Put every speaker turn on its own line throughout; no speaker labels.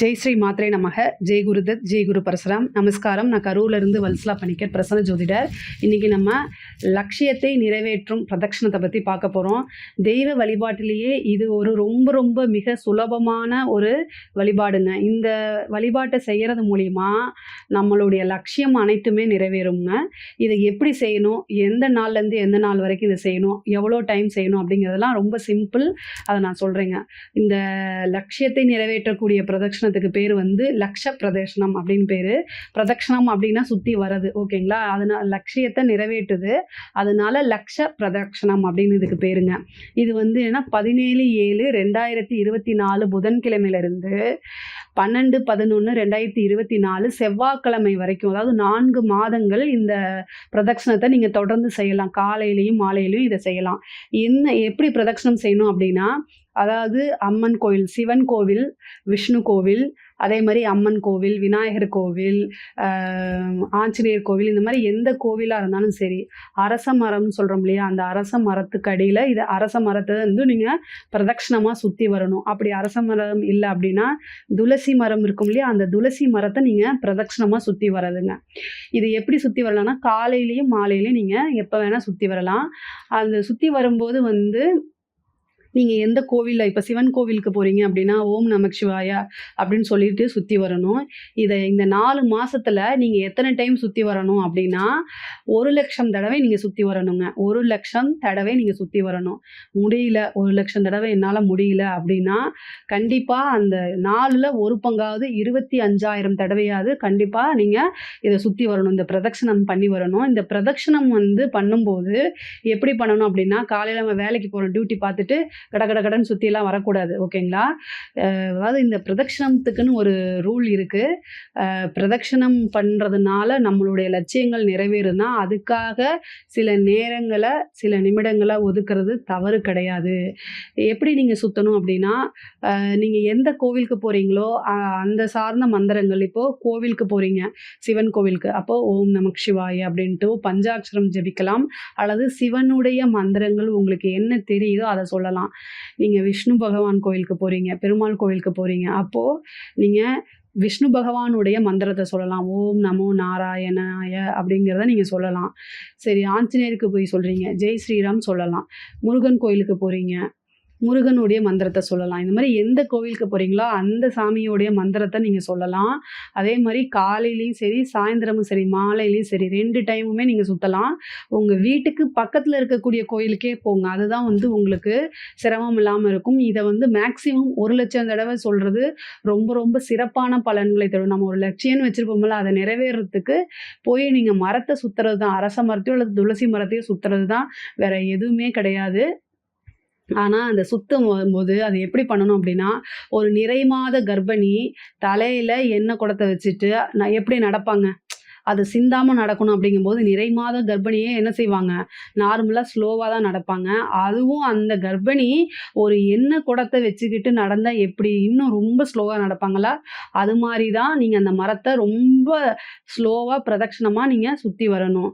ஜெய் ஸ்ரீ மாத்ரே நமக. ஜெய் குருதத், ஜெய் குரு பரசுராம். நமஸ்காரம். நான் கரூர்லேருந்து வல்சலா பணிக்கர், பிரசன்ன ஜோதிடர். இன்றைக்கி நம்ம லட்சியத்தை நிறைவேற்றும் பிரதட்சணத்தை பற்றி பார்க்க போகிறோம். தெய்வ வழிபாட்டிலேயே இது ஒரு ரொம்ப ரொம்ப மிக சுலபமான ஒரு வழிபாடுங்க. இந்த வழிபாட்டை செய்கிறது மூலிமா நம்மளுடைய லட்சியம் அனைத்துமே நிறைவேறுங்க. இதை எப்படி செய்யணும், எந்த நாள்லேருந்து எந்த நாள் வரைக்கும் இதை செய்யணும், எவ்வளோ டைம் செய்யணும் அப்படிங்கிறதெல்லாம் ரொம்ப சிம்பிள். அதை நான் சொல்கிறேங்க. இந்த லட்சியத்தை நிறைவேற்றக்கூடிய பிரதட்சணத்துக்கு பேர் வந்து லக்ஷ பிரதட்சணம் அப்படின்னு பேர். பிரதட்சணம் அப்படின்னா சுற்றி வர்றது, ஓகேங்களா? அதனால லட்சியத்தை நிறைவேற்றுது, அதனால லக்ஷ பிரதட்சணம் அப்படின்னு இதுக்கு பேருங்க. இது வந்து ஏன்னா 17/7/2024 புதன்கிழமையிலிருந்து 12/11/2024 செவ்வாய்க்கிழமை வரைக்கும், அதாவது 4 மாதங்கள் இந்த பிரதட்சணத்தை நீங்கள் தொடர்ந்து செய்யலாம். காலையிலையும் மாலையிலையும் இதை செய்யலாம். எப்படி பிரதட்சணம் செய்யணும் அப்படின்னா, அதாவது அம்மன் கோவில், சிவன் கோவில், விஷ்ணு கோவில், அதே மாதிரி அம்மன் கோவில், விநாயகர் கோவில், ஆஞ்சநேயர் கோவில், இந்த மாதிரி எந்த கோவிலாக இருந்தாலும் சரி, அரச மரம்னு சொல்கிறோம் இல்லையா, அந்த அரச மரத்துக்கு அடியில் இது அரச மரத்தை வந்து நீங்கள் பிரதட்சணமாக சுற்றி வரணும். அப்படி அரச மரம் இல்லை அப்படின்னா துளசி மரம் இருக்கும் இல்லையா, அந்த துளசி மரத்தை நீங்கள் பிரதட்சணமாக சுற்றி வரதுங்க. இது எப்படி சுற்றி வரலாம்னா, காலையிலையும் மாலையிலையும் நீங்கள் எப்போ வேணால் சுற்றி வரலாம். அந்த சுற்றி வரும்போது வந்து நீங்கள் எந்த கோவிலில், இப்போ சிவன் கோவிலுக்கு போகிறீங்க அப்படின்னா ஓம் நமக் சிவாயா அப்படின்னு சொல்லிட்டு சுற்றி வரணும். இதை இந்த 4 மாதத்தில் நீங்கள் எத்தனை டைம் சுற்றி வரணும் அப்படின்னா 1,00,000 தடவை நீங்கள் சுற்றி வரணுங்க. 1,00,000 தடவை நீங்கள் சுற்றி வரணும். முடியல, 1,00,000 தடவை என்னால் முடியல அப்படின்னா கண்டிப்பாக அந்த 4ல் ஒரு பங்காவது 25,000 தடவையாவது கண்டிப்பாக நீங்கள் இதை சுற்றி வரணும். இந்த பிரதட்சணம் பண்ணி வரணும். இந்த பிரதட்சணம் வந்து பண்ணும்போது எப்படி பண்ணணும் அப்படின்னா, காலையில் நம்ம வேலைக்கு போகிறோம், டியூட்டி பார்த்துட்டு கடகடன்னு சுற்றியெல்லாம் வரக்கூடாது, ஓகேங்களா? அதாவது இந்த பிரதட்சணத்துக்குன்னு ஒரு ரூல் இருக்குது. பிரதட்சணம் பண்ணுறதுனால நம்மளுடைய லட்சியங்கள் நிறைவேறுனா அதுக்காக சில நேரங்களை, சில நிமிடங்களை ஒதுக்குறது தவறு கிடையாது. எப்படி நீங்கள் சுற்றணும் அப்படின்னா, நீங்கள் எந்த கோவிலுக்கு போகிறீங்களோ அந்த சார்ந்த மந்திரங்கள், இப்போது கோவிலுக்கு போகிறீங்க, சிவன் கோவிலுக்கு, அப்போது ஓம் நமக் சிவாய அப்படின்ட்டு பஞ்சாட்சரம் ஜபிக்கலாம். அல்லது சிவனுடைய மந்திரங்கள் உங்களுக்கு என்ன தெரியுதோ அதை சொல்லலாம். நீங்கள் விஷ்ணு பகவான் கோவிலுக்கு போகிறீங்க, பெருமாள் கோவிலுக்கு போகிறீங்க, அப்போது நீங்கள் விஷ்ணு பகவானுடைய மந்திரத்தை சொல்லலாம். ஓம் நமோ நாராயணாய அப்படிங்கிறத நீங்கள் சொல்லலாம். சரி, ஆஞ்சநேயருக்கு போய் சொல்கிறீங்க, ஜெய் ஸ்ரீராம் சொல்லலாம். முருகன் கோயிலுக்கு போகிறீங்க, முருகனுடைய மந்திரத்தை சொல்லலாம். இந்த மாதிரி எந்த கோவிலுக்கு போகிறீங்களோ அந்த சாமியோடைய மந்திரத்தை நீங்கள் சொல்லலாம். அதே மாதிரி காலையிலையும் சரி, சாயந்தரமும் சரி, மாலையிலையும் சரி, 2 டைமுமே நீங்கள் சுற்றலாம். உங்கள் வீட்டுக்கு பக்கத்தில் இருக்கக்கூடிய கோயிலுக்கே போங்க, அதுதான் வந்து உங்களுக்கு சிரமம் இல்லாமல் இருக்கும். இதை வந்து மேக்சிமம் 1,00,000 தடவை சொல்கிறது ரொம்ப ரொம்ப சிறப்பான பலன்களை தரும். நம்ம ஒரு லட்சியம்னு வச்சுருப்போம்ல, அதை நிறைவேறதுக்கு போய் நீங்கள் மரத்தை சுற்றுறது தான், அரச மரத்தையோ அல்லது துளசி மரத்தையோ சுற்றுறது தான், வேறு எதுவுமே கிடையாது. ஆனால் அந்த சுத்தம் வரும்போது அது எப்படி பண்ணணும் அப்படின்னா, ஒரு நிறை மாத கர்ப்பிணி தலையில் எண்ணெய் குடத்தை வச்சுட்டு எப்படி நடப்பாங்க, அது சிந்தாமல் நடக்கணும். அப்படிங்கும்போது நிறை மாத கர்ப்பிணியே என்ன செய்வாங்க, நார்மலாக ஸ்லோவாக தான் நடப்பாங்க. அதுவும் அந்த கர்ப்பிணி ஒரு எண்ணெய் குடத்தை வச்சுக்கிட்டு நடந்தால் எப்படி இன்னும் ரொம்ப ஸ்லோவாக நடப்பாங்களா, அது மாதிரி தான் நீங்கள் அந்த மரத்தை ரொம்ப ஸ்லோவாக பிரதட்சணமாக நீங்கள் சுற்றி வரணும்.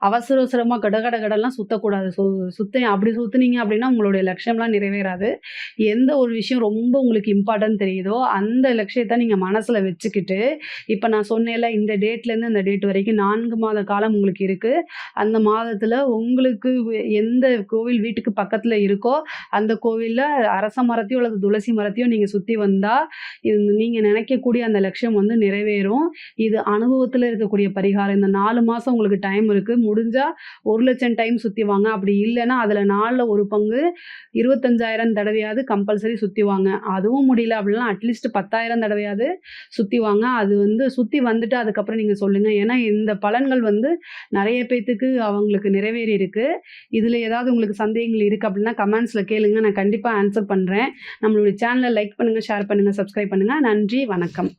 அவசரமாக கடலாம் சுற்றக்கூடாது. அப்படி சுற்றுனீங்க அப்படின்னா உங்களுடைய லட்சியம்லாம் நிறைவேறாது. எந்த ஒரு விஷயம் ரொம்ப உங்களுக்கு இம்பார்ட்டன்ட் தெரியுதோ அந்த லட்சியத்தை நீங்கள் மனசில் வச்சுக்கிட்டு, இப்போ நான் சொன்னேன்ல, இந்த டேட்லேருந்து இந்த டேட் வரைக்கும் 4 மாத காலம் உங்களுக்கு இருக்குது. அந்த மாதத்தில் உங்களுக்கு எந்த கோவில் வீட்டுக்கு பக்கத்தில் இருக்கோ அந்த கோவிலில் அரச மரத்தையோ அல்லது துளசி மரத்தையோ நீங்கள் சுற்றி வந்தால் நீங்கள் நினைக்கக்கூடிய அந்த லட்சியம் வந்து நிறைவேறும். இது அனுபவத்தில் இருக்கக்கூடிய பரிகாரம். இந்த 4 மாதம் உங்களுக்கு டைம் இருக்குது. முடிஞ்சால் 1,00,000 டைம் சுற்றி வாங்க. அப்படி இல்லைன்னா அதில் 4ல் ஒரு பங்கு 25,000 தடவையாவது கம்பல்சரி சுற்றி வாங்க. அதுவும் முடியல அப்படின்னா அட்லீஸ்ட் 10,000 தடவையாவது சுற்றி வாங்க. அது வந்து சுற்றி வந்துட்டு அதுக்கப்புறம் நீங்கள் சொல்லுங்கள். ஏன்னா இந்த பலன்கள் வந்து நிறைய பேத்துக்கு அவங்களுக்கு நிறைவேறி இருக்குது. இதில் ஏதாவது உங்களுக்கு சந்தேகங்கள் இருக்குது அப்படின்னா கமெண்ட்ஸில் கேளுங்க, நான் கண்டிப்பாக ஆன்சர் பண்ணுறேன். நம்மளுடைய சேனலை லைக் பண்ணுங்கள், ஷேர் பண்ணுங்கள், சப்ஸ்கிரைப் பண்ணுங்கள். நன்றி, வணக்கம்.